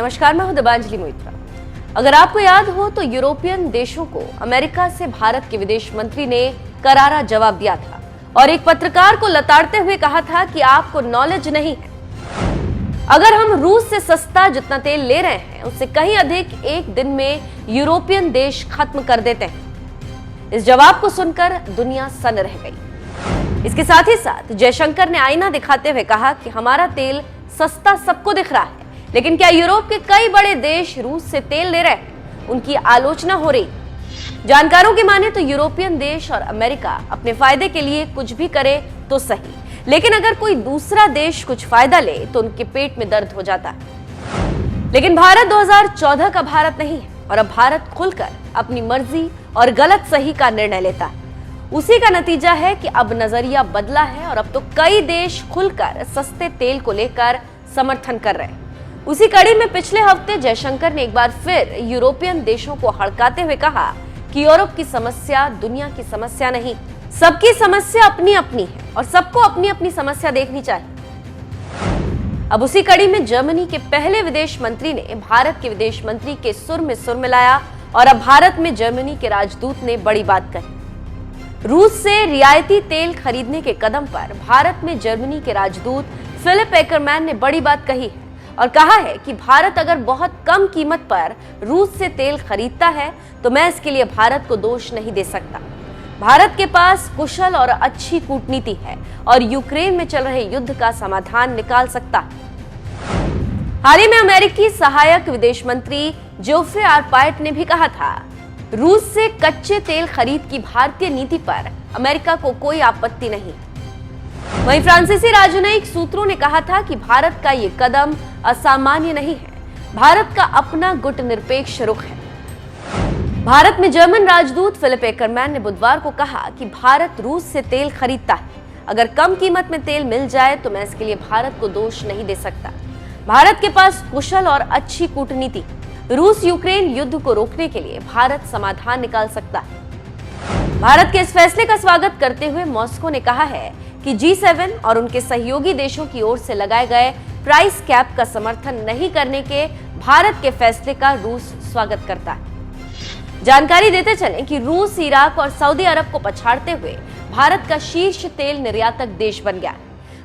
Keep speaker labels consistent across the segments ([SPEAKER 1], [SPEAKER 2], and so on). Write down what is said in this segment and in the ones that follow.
[SPEAKER 1] नमस्कार, मैं हूं दिबांजलि मोइत्रा। अगर आपको याद हो तो यूरोपियन देशों को अमेरिका से भारत के विदेश मंत्री ने करारा जवाब दिया था और एक पत्रकार को लताड़ते हुए कहा था कि आपको नॉलेज नहीं है। अगर हम रूस से सस्ता जितना तेल ले रहे हैं उससे कहीं अधिक एक दिन में यूरोपियन देश खत्म कर देते हैं। इस जवाब को सुनकर दुनिया सन्न रह गई। इसके साथ ही साथ जयशंकर ने आईना दिखाते हुए कहा कि हमारा तेल सस्ता सबको दिख रहा है, लेकिन क्या यूरोप के कई बड़े देश रूस से तेल ले रहे हैं? उनकी आलोचना हो रही। जानकारों की माने तो यूरोपियन देश और अमेरिका अपने फायदे के लिए कुछ भी करे तो सही, लेकिन अगर कोई दूसरा देश कुछ फायदा ले तो उनके पेट में दर्द हो जाता है। लेकिन भारत 2014 का भारत नहीं है और अब भारत खुलकर अपनी मर्जी और गलत सही का निर्णय लेता है। उसी का नतीजा है कि अब नजरिया बदला है और अब तो कई देश खुलकर सस्ते तेल को लेकर समर्थन कर रहे हैं। उसी कड़ी में पिछले हफ्ते जयशंकर ने एक बार फिर यूरोपियन देशों को हड़काते हुए कहा कि यूरोप की समस्या दुनिया की समस्या नहीं, सबकी समस्या अपनी अपनी है और सबको अपनी अपनी समस्या देखनी चाहिए। अब उसी कड़ी में जर्मनी के पहले विदेश मंत्री ने भारत के विदेश मंत्री के सुर में सुर मिलाया और अब भारत में जर्मनी के राजदूत ने बड़ी बात कही। रूस से रियायती तेल खरीदने के कदम पर भारत में जर्मनी के राजदूत फिलिप एकरमैन ने बड़ी बात कही है और कहा है कि भारत अगर बहुत कम कीमत पर रूस से तेल खरीदता है तो मैं इसके लिए भारत को दोष नहीं दे सकता। भारत के पास कुशल और अच्छी कूटनीति है और यूक्रेन में चल रहे युद्ध का समाधान निकाल सकता है। हाल ही में अमेरिकी सहायक विदेश मंत्री जोफ्रे आर्पाइट ने भी कहा था, रूस से कच्चे तेल खरीद की भारतीय नीति पर अमेरिका को कोई आपत्ति नहीं। वहीं फ्रांसीसी राजनयिक सूत्रों ने कहा था कि भारत का ये कदम असामान्य नहीं है, भारत का अपना गुटनिरपेक्ष रुख है। भारत में जर्मन राजदूत फिलिप एकरमैन ने बुधवार को कहा कि भारत रूस से तेल खरीदता है, अगर कम कीमत में तेल मिल जाए तो मैं इसके लिए भारत को दोष नहीं दे सकता। भारत के पास कुशल और अच्छी कूटनीति, रूस यूक्रेन युद्ध को रोकने के लिए भारत समाधान निकाल सकता है। भारत के इस फैसले का स्वागत करते हुए मॉस्को ने कहा है कि G7 और उनके सहयोगी देशों की ओर से लगाए गए प्राइस कैप का समर्थन नहीं करने के भारत के फैसले का रूस स्वागत करता है। जानकारी देते चलें कि रूस इराक और सऊदी अरब को पछाड़ते हुए भारत का शीर्ष तेल निर्यातक देश बन गया।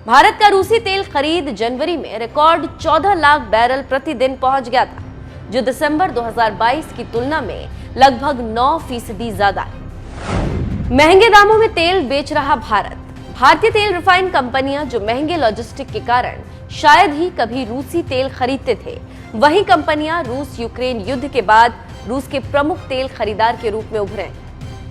[SPEAKER 1] भारत का रूसी तेल खरीद जनवरी में रिकॉर्ड 14 लाख बैरल प्रतिदिन पहुंच गया था, जो दिसंबर 2022 की तुलना में लगभग 9% ज्यादा है। महंगे दामों में तेल बेच रहा भारत। भारतीय तेल रिफाइन कंपनियां जो महंगे लॉजिस्टिक के कारण शायद ही कभी रूसी तेल खरीदते थे, वही कंपनियां रूस यूक्रेन युद्ध के बाद रूस के प्रमुख तेल खरीदार के रूप में उभरे।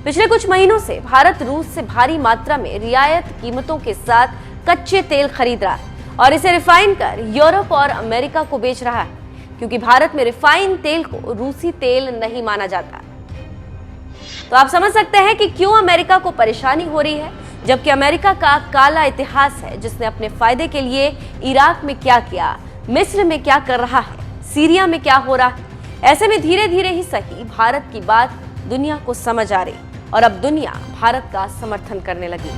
[SPEAKER 1] पिछले कुछ महीनों से भारत रूस से भारी मात्रा में रियायत कीमतों के साथ कच्चे तेल खरीद रहा है और इसे रिफाइन कर यूरोप और अमेरिका को बेच रहा है, क्योंकि भारत में रिफाइन तेल को रूसी तेल नहीं माना जाता। तो आप समझ सकते हैं कि क्यों अमेरिका को परेशानी हो रही है, जबकि अमेरिका का काला इतिहास है जिसने अपने फायदे के लिए इराक में क्या किया, मिस्र में क्या कर रहा है, सीरिया में क्या हो रहा है। ऐसे में धीरे धीरे ही सही भारत की बात दुनिया को समझ आ रही और अब दुनिया भारत का समर्थन करने लगी।